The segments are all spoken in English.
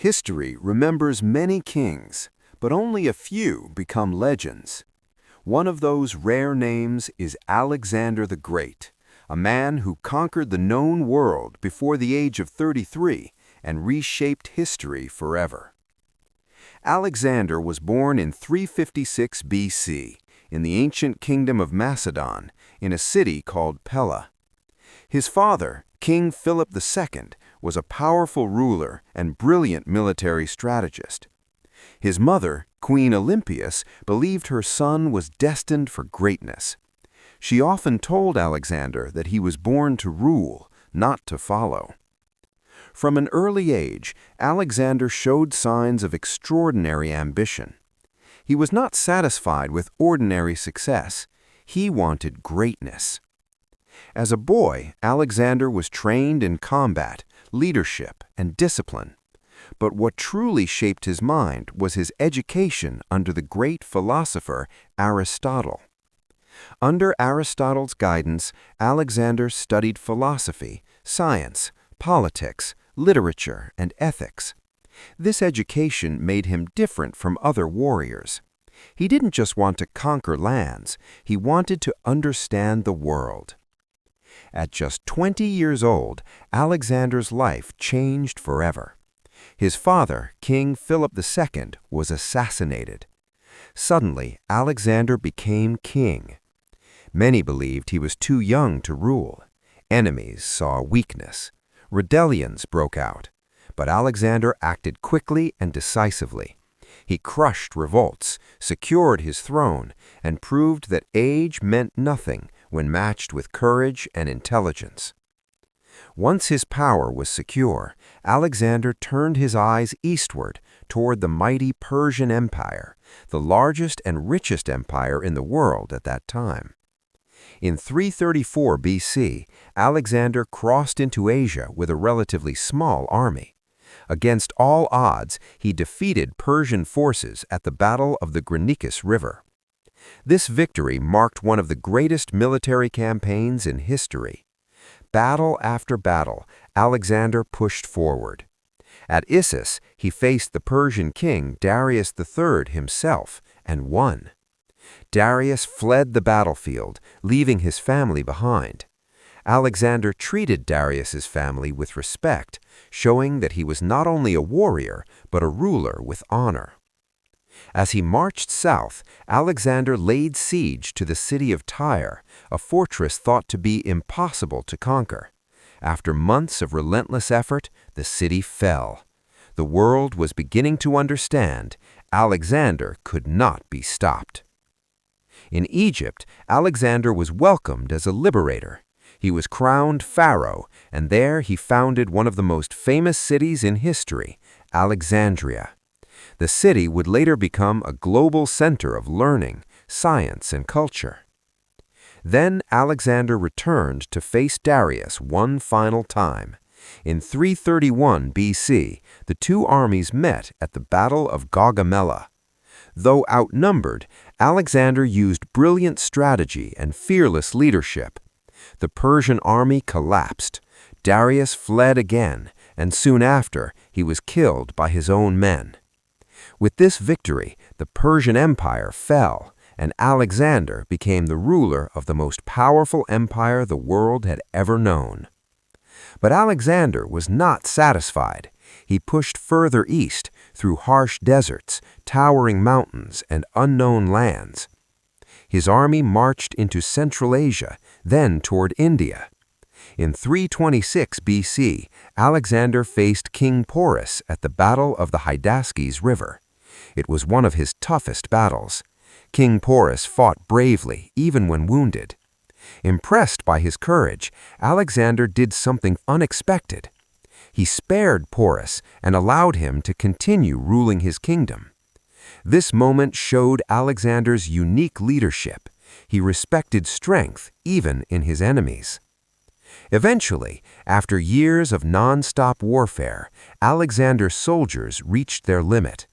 History remembers many kings, but only a few become legends. One of those rare names is Alexander the Great, a man who conquered the known world before the age of 33 and reshaped history forever. Alexander was born in 356 BC in the ancient kingdom of Macedon in a city called Pella. His father, King Philip II, was a powerful ruler and brilliant military strategist. His mother, Queen Olympias, believed her son was destined for greatness. She often told Alexander that he was born to rule, not to follow. From an early age, Alexander showed signs of extraordinary ambition. He was not satisfied with ordinary success. He wanted greatness. As a boy, Alexander was trained in combat, leadership, and discipline. But what truly shaped his mind was his education under the great philosopher Aristotle. Under Aristotle's guidance, Alexander studied philosophy, science, politics, literature, and ethics. This education made him different from other warriors. He didn't just want to conquer lands, he wanted to understand the world. At just 20 years old, Alexander's life changed forever. His father, King Philip II, was assassinated. Suddenly, Alexander became king. Many believed he was too young to rule. Enemies saw weakness. Rebellions broke out. But Alexander acted quickly and decisively. He crushed revolts, secured his throne, and proved that age meant nothing when matched with courage and intelligence. Once his power was secure, Alexander turned his eyes eastward toward the mighty Persian Empire, the largest and richest empire in the world at that time. In 334 BC, Alexander crossed into Asia with a relatively small army. Against all odds, he defeated Persian forces at the Battle of the Granicus River. This victory marked one of the greatest military campaigns in history. Battle after battle, Alexander pushed forward. At Issus, he faced the Persian king Darius III himself and won. Darius fled the battlefield, leaving his family behind. Alexander treated Darius's family with respect, showing that he was not only a warrior, but a ruler with honor. As he marched south, Alexander laid siege to the city of Tyre, a fortress thought to be impossible to conquer. After months of relentless effort, the city fell. The world was beginning to understand Alexander could not be stopped. In Egypt, Alexander was welcomed as a liberator. He was crowned pharaoh, and there he founded one of the most famous cities in history, Alexandria. The city would later become a global center of learning, science, and culture. Then Alexander returned to face Darius one final time. In 331 BC, the two armies met at the Battle of Gaugamela. Though outnumbered, Alexander used brilliant strategy and fearless leadership. The Persian army collapsed. Darius fled again, and soon after, he was killed by his own men. With this victory, the Persian Empire fell, and Alexander became the ruler of the most powerful empire the world had ever known. But Alexander was not satisfied. He pushed further east through harsh deserts, towering mountains, and unknown lands. His army marched into Central Asia, then toward India. In 326 BC, Alexander faced King Porus at the Battle of the Hydaspes River. It was one of his toughest battles. King Porus fought bravely, even when wounded. Impressed by his courage, Alexander did something unexpected. He spared Porus and allowed him to continue ruling his kingdom. This moment showed Alexander's unique leadership. He respected strength even in his enemies. Eventually, after years of non-stop warfare, Alexander's soldiers reached their limit.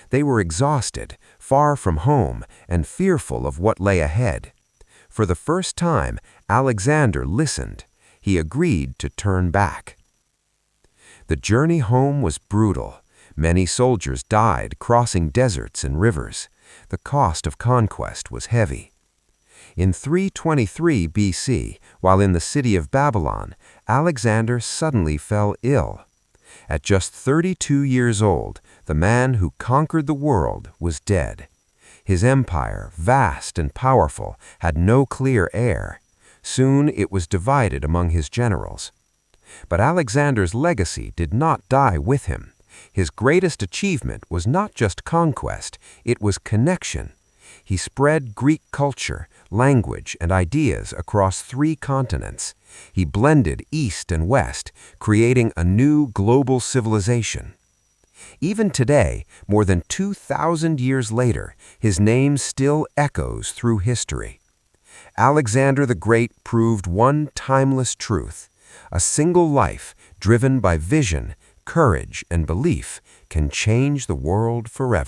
They were exhausted, far from home, and fearful of what lay ahead. For the first time, Alexander listened. He agreed to turn back. The journey home was brutal. Many soldiers died crossing deserts and rivers. The cost of conquest was heavy. In 323 BC, while in the city of Babylon, Alexander suddenly fell ill. At just 32 years old, the man who conquered the world was dead. His empire, vast and powerful, had no clear heir. Soon it was divided among his generals. But Alexander's legacy did not die with him. His greatest achievement was not just conquest, it was connection. He spread Greek culture, language, and ideas across 3 continents. He blended East and West, creating a new global civilization. Even today, more than 2,000 years later, his name still echoes through history. Alexander the Great proved one timeless truth: a single life, driven by vision, courage, and belief, can change the world forever.